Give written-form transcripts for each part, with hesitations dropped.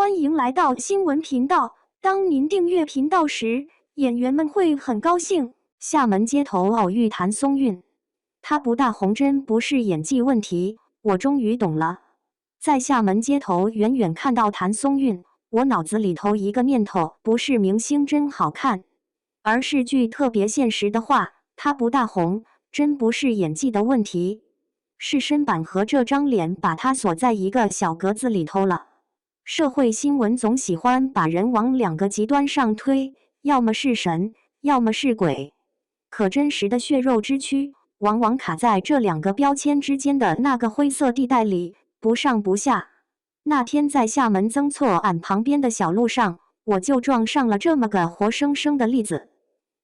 欢迎来到新闻频道。当您订阅频道时，演员们会很高兴。厦门街头偶遇谭松韵，她不大红真不是演技问题，我终于懂了。在厦门街头远远看到谭松韵，我脑子里头一个念头不是明星真好看，而是句特别现实的话，她不大红，真不是演技的问题，是身板和这张脸把她锁在一个小格子里头了。社会新闻总喜欢把人往两个极端上推，要么是神，要么是鬼。可真实的血肉之躯，往往卡在这两个标签之间的那个灰色地带里，不上不下。那天在厦门曾厝岸旁边的小路上，我就撞上了这么个活生生的例子。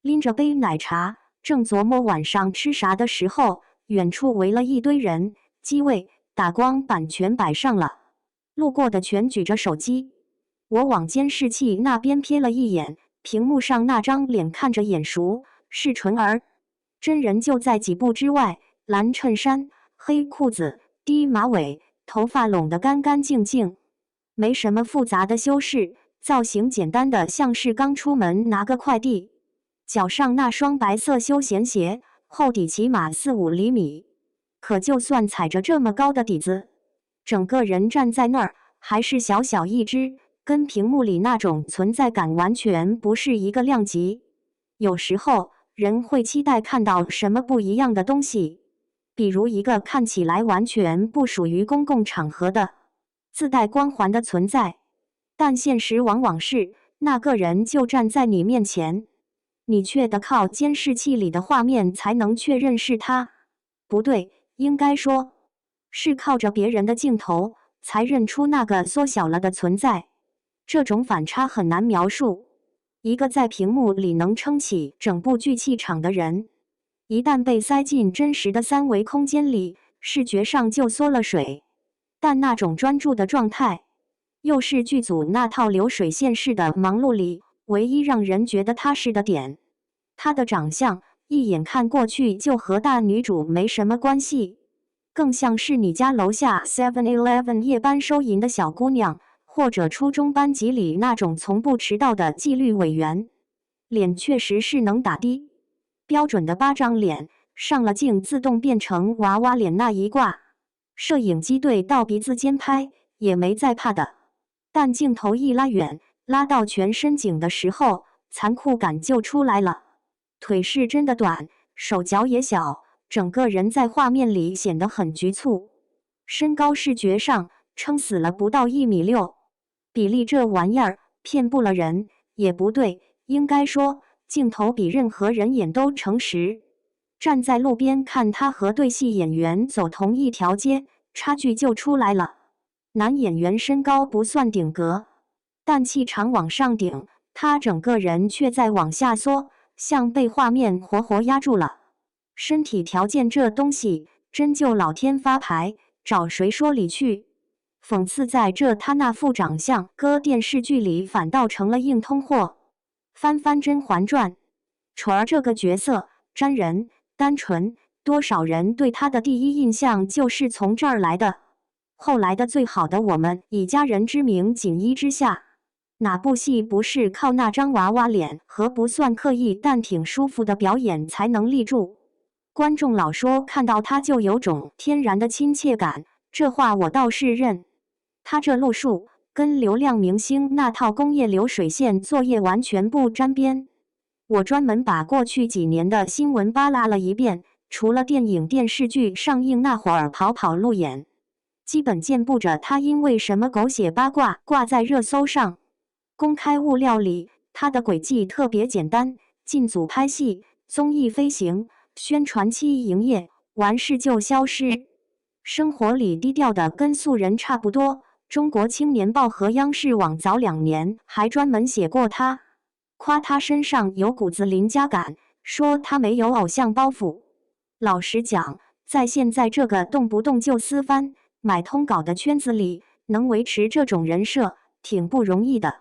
拎着杯奶茶，正琢磨晚上吃啥的时候，远处围了一堆人，机位、打光板全摆上了。路过的全举着手机，我往监视器那边瞥了一眼，屏幕上那张脸看着眼熟，是纯儿。真人就在几步之外，蓝衬衫、黑裤子、低马尾，头发拢得干干净净，没什么复杂的修饰，造型简单的像是刚出门拿个快递。脚上那双白色休闲鞋，厚底起码4-5厘米，可就算踩着这么高的底子，整个人站在那儿还是小小一只，跟屏幕里那种存在感完全不是一个量级。有时候人会期待看到什么不一样的东西，比如一个看起来完全不属于公共场合的自带光环的存在，但现实往往是那个人就站在你面前，你却得靠监视器里的画面才能确认是他。不对，应该说是靠着别人的镜头才认出那个缩小了的存在。这种反差很难描述。一个在屏幕里能撑起整部剧气场的人，一旦被塞进真实的3维空间里，视觉上就缩了水。但那种专注的状态，又是剧组那套流水线式的忙碌里唯一让人觉得踏实的点。他的长相一眼看过去就和大女主没什么关系，更像是你家楼下 7-Eleven 夜班收银的小姑娘，或者初中班级里那种从不迟到的纪律委员。脸确实是能打的，标准的8张脸，上了镜自动变成娃娃脸那一挂，摄影机对到鼻子间拍也没再怕的。但镜头一拉远，拉到全身景的时候，残酷感就出来了。腿是真的短，手脚也小，整个人在画面里显得很局促。身高视觉上撑死了不到1.6米，比例这玩意儿骗不了人也不对，应该说镜头比任何人眼都诚实。站在路边看他和对戏演员走同一条街，差距就出来了。男演员身高不算顶格，但气场往上顶，他整个人却在往下缩，像被画面活活压住了。身体条件这东西真就老天发牌，找谁说理去。讽刺在这，他那副长相搁电视剧里反倒成了硬通货。翻翻《甄嬛传》，纯儿这个角色沾人单纯，多少人对他的第一印象就是从这儿来的。后来的最好的我们以家人之名锦衣之下，哪部戏不是靠那张娃娃脸和不算刻意但挺舒服的表演才能立住？观众老说看到他就有种天然的亲切感，这话我倒是认。他这路数跟流量明星那套工业流水线作业完全不沾边。我专门把过去几年的新闻扒拉了一遍，除了电影电视剧上映那会儿跑跑路演，基本见不着他因为什么狗血八卦挂在热搜上。公开物料里，他的轨迹特别简单，进组拍戏、综艺飞行、宣传期营业，完事就消失。生活里低调的跟素人差不多。中国青年报和央视网早2年还专门写过他，夸他身上有股子邻家感，说他没有偶像包袱。老实讲，在现在这个动不动就私翻买通稿的圈子里，能维持这种人设挺不容易的。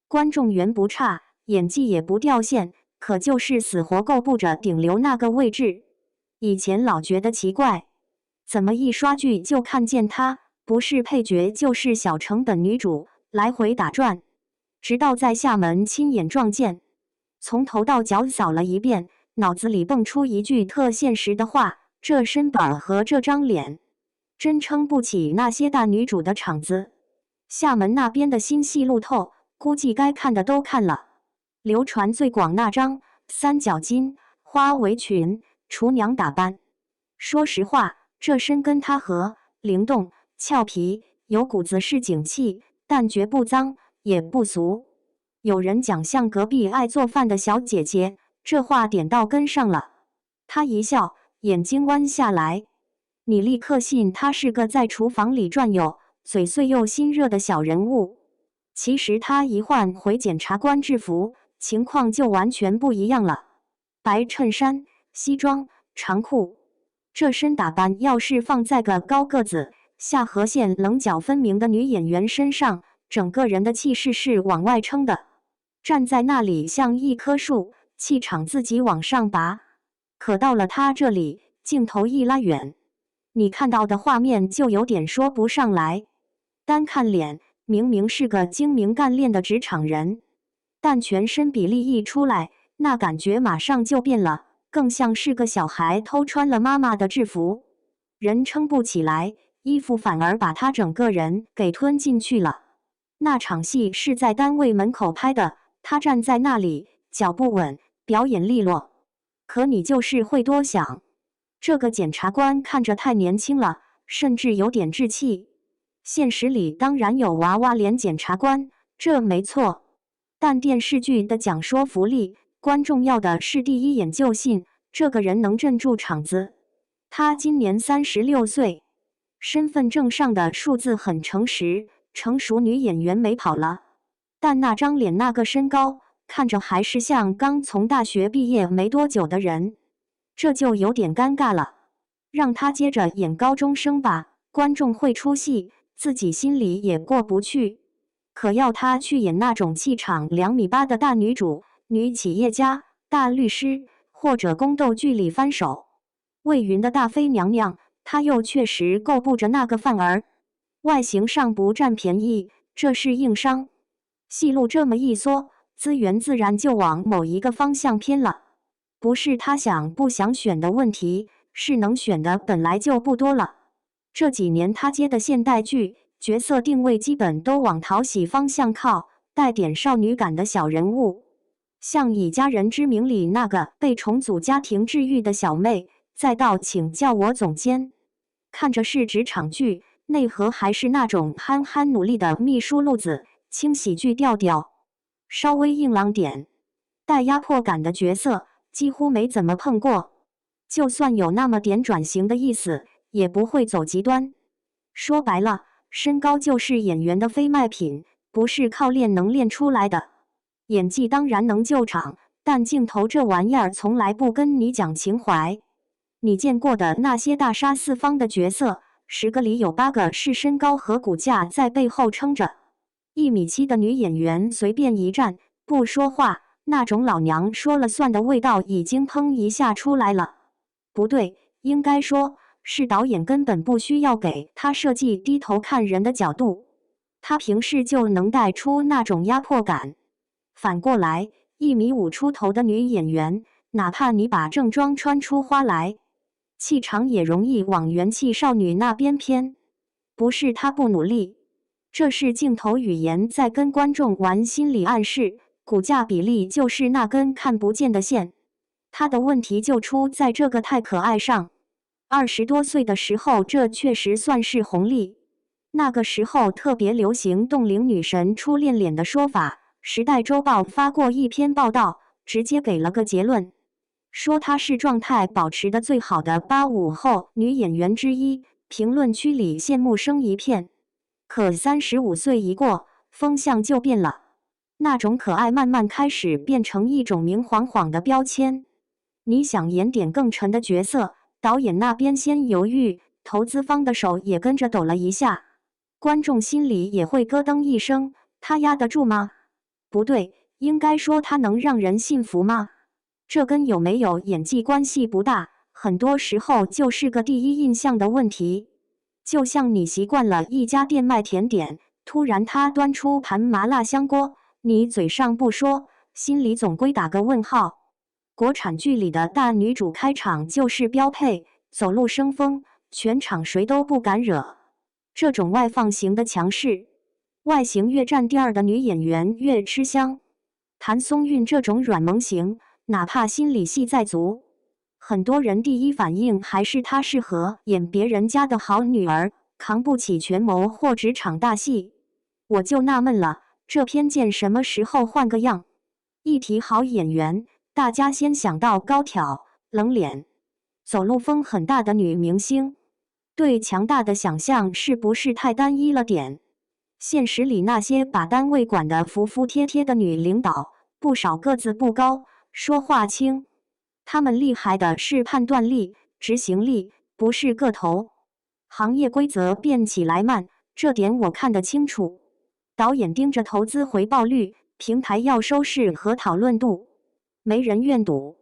观众缘不差，演技也不掉线，可就是死活够不着顶流那个位置。以前老觉得奇怪，怎么一刷剧就看见他不是配角就是小成本女主，来回打转，直到在厦门亲眼撞见，从头到脚扫了一遍，脑子里蹦出一句特现实的话：这身板和这张脸，真撑不起那些大女主的场子。厦门那边的新戏路透，估计该看的都看了。流传最广那张三角巾、花围裙、厨娘打扮。说实话，这身跟她合，灵动、俏皮，有股子市井气，但绝不脏，也不俗。有人讲像隔壁爱做饭的小姐姐，这话点到根上了。她一笑，眼睛弯下来，你立刻信她是个在厨房里转悠、嘴碎又心热的小人物。其实她一换回检察官制服，情况就完全不一样了。白衬衫、西装、长裤，这身打扮要是放在个高个子、下颌线棱角分明的女演员身上，整个人的气势是往外撑的，站在那里像一棵树，气场自己往上拔。可到了她这里，镜头一拉远，你看到的画面就有点说不上来。单看脸，明明是个精明干练的职场人，但全身比例一出来，那感觉马上就变了，更像是个小孩偷穿了妈妈的制服，人撑不起来，衣服反而把他整个人给吞进去了。那场戏是在单位门口拍的，他站在那里，脚不稳，表演利落。可你就是会多想，这个检察官看着太年轻了，甚至有点稚气。现实里当然有娃娃脸检察官，这没错。但电视剧的讲说服力，观众要的是第一眼就信这个人能镇住场子。他今年36岁，身份证上的数字很诚实，成熟女演员没跑了。但那张脸那个身高，看着还是像刚从大学毕业没多久的人，这就有点尴尬了。让他接着演高中生吧，观众会出戏，自己心里也过不去。可要他去演那种气场2.8米的大女主、女企业家、大律师，或者宫斗剧里翻手魏云的大妃娘娘，他又确实够不着那个范儿。外形上不占便宜，这是硬伤。戏路这么一缩，资源自然就往某一个方向偏了。不是他想不想选的问题，是能选的本来就不多了。这几年他接的现代剧，角色定位基本都往讨喜方向靠，带点少女感的小人物。像以家人之名里那个被重组家庭治愈的小妹，再到请叫我总监，看着是职场剧，内核还是那种憨憨努力的秘书路子，轻喜剧调调，稍微硬朗点带压迫感的角色几乎没怎么碰过。就算有那么点转型的意思，也不会走极端。说白了，身高就是演员的非卖品，不是靠练能练出来的。演技当然能救场，但镜头这玩意儿从来不跟你讲情怀。你见过的那些大杀四方的角色，10个里有8个是身高和骨架在背后撑着。1.7米的女演员随便一站，不说话，那种老娘说了算的味道已经砰一下出来了。不对，应该说是导演根本不需要给他设计低头看人的角度，他平视就能带出那种压迫感。反过来，1.5米出头的女演员，哪怕你把正装穿出花来，气场也容易往元气少女那边偏。不是她不努力，这是镜头语言在跟观众玩心理暗示，骨架比例就是那根看不见的线。她的问题就出在这个太可爱上。20多岁的时候，这确实算是红利。那个时候特别流行冻龄女神初恋脸的说法，时代周报发过一篇报道，直接给了个结论，说她是状态保持得最好的85后女演员之一，评论区里羡慕声一片。可35岁一过，风向就变了，那种可爱慢慢开始变成一种明晃晃的标签。你想演点更沉的角色，导演那边先犹豫，投资方的手也跟着抖了一下，观众心里也会咯噔一声，他压得住吗？不对，应该说他能让人信服吗？这跟有没有演技关系不大，很多时候就是个第一印象的问题。就像你习惯了一家店卖甜点，突然他端出盘麻辣香锅，你嘴上不说，心里总归打个问号。国产剧里的大女主开场就是标配，走路生风，全场谁都不敢惹。这种外放型的强势，外形越占第二的女演员越吃香。谭松韵这种软萌型，哪怕心理戏再足，很多人第一反应还是她适合演别人家的好女儿，扛不起权谋或职场大戏。我就纳闷了，这偏见什么时候换个样？一提好演员，大家先想到高挑、冷脸、走路风很大的女明星，对强大的想象是不是太单一了点？现实里那些把单位管得服服帖帖的女领导，不少个子不高，说话轻。她们厉害的是判断力、执行力，不是个头。行业规则变起来慢，这点我看得清楚。导演盯着投资回报率，平台要收视和讨论度，没人愿赌。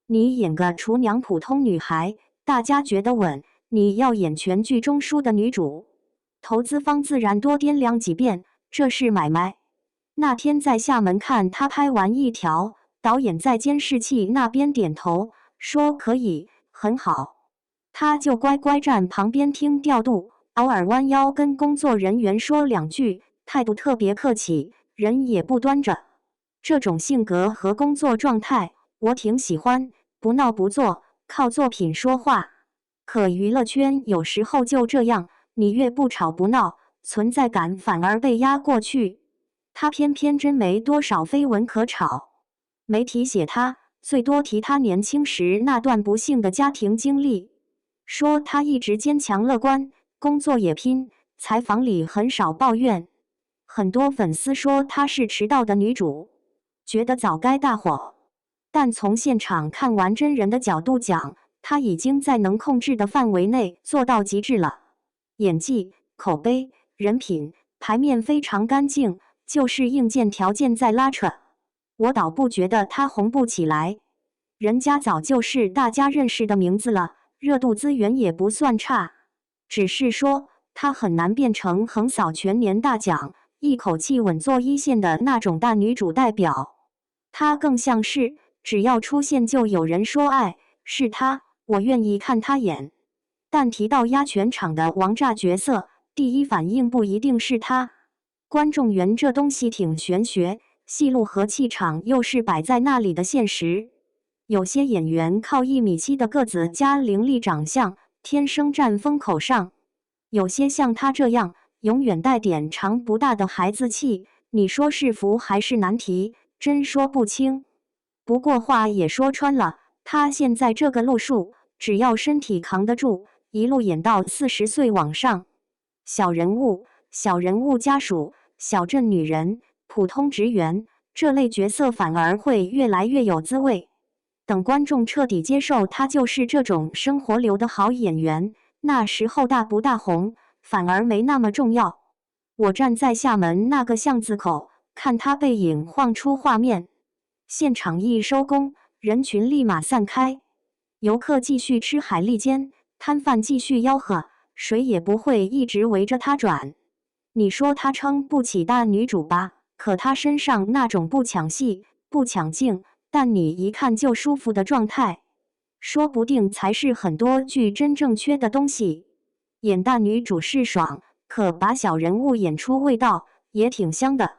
你演个厨娘普通女孩，大家觉得稳；你要演全剧中输的女主，投资方自然多掂量几遍，这是买卖。那天在厦门看他拍完一条，导演在监视器那边点头，说可以，很好。他就乖乖站旁边听调度，偶尔弯腰跟工作人员说两句，态度特别客气，人也不端着。这种性格和工作状态，我挺喜欢，不闹不作，靠作品说话。可娱乐圈有时候就这样，你越不吵不闹，存在感反而被压过去。他偏偏真没多少绯闻可炒，媒体写他，最多提他年轻时那段不幸的家庭经历，说他一直坚强乐观，工作也拼，采访里很少抱怨。很多粉丝说她是迟到的女主，觉得早该大火。但从现场看完真人的角度讲，她已经在能控制的范围内做到极致了。演技、口碑、人品、牌面非常干净，就是硬件条件在拉扯。我倒不觉得她红不起来，人家早就是大家认识的名字了，热度资源也不算差。只是说她很难变成横扫全年大奖，一口气稳坐一线的那种大女主代表。她更像是只要出现就有人说爱，是她，我愿意看她演。但提到压全场的王炸角色，第一反应不一定是她。观众缘这东西挺玄学，戏路和气场又是摆在那里的现实。有些演员靠1.7米的个子加凌厉长相，天生占风口上；有些像他这样，永远带点长不大的孩子气，你说是福还是难题，真说不清。不过话也说穿了，他现在这个路数，只要身体扛得住，一路演到40岁往上。小人物、小人物家属、小镇女人、普通职员，这类角色反而会越来越有滋味。等观众彻底接受他就是这种生活流的好演员，那时候大不大红，反而没那么重要。我站在厦门那个巷子口，看他背影晃出画面。现场一收工，人群立马散开，游客继续吃海蛎煎，摊贩继续吆喝，谁也不会一直围着他转。你说他撑不起大女主吧，可他身上那种不抢戏、不抢镜，但你一看就舒服的状态，说不定才是很多剧真正缺的东西。演大女主是爽，可把小人物演出味道，也挺香的。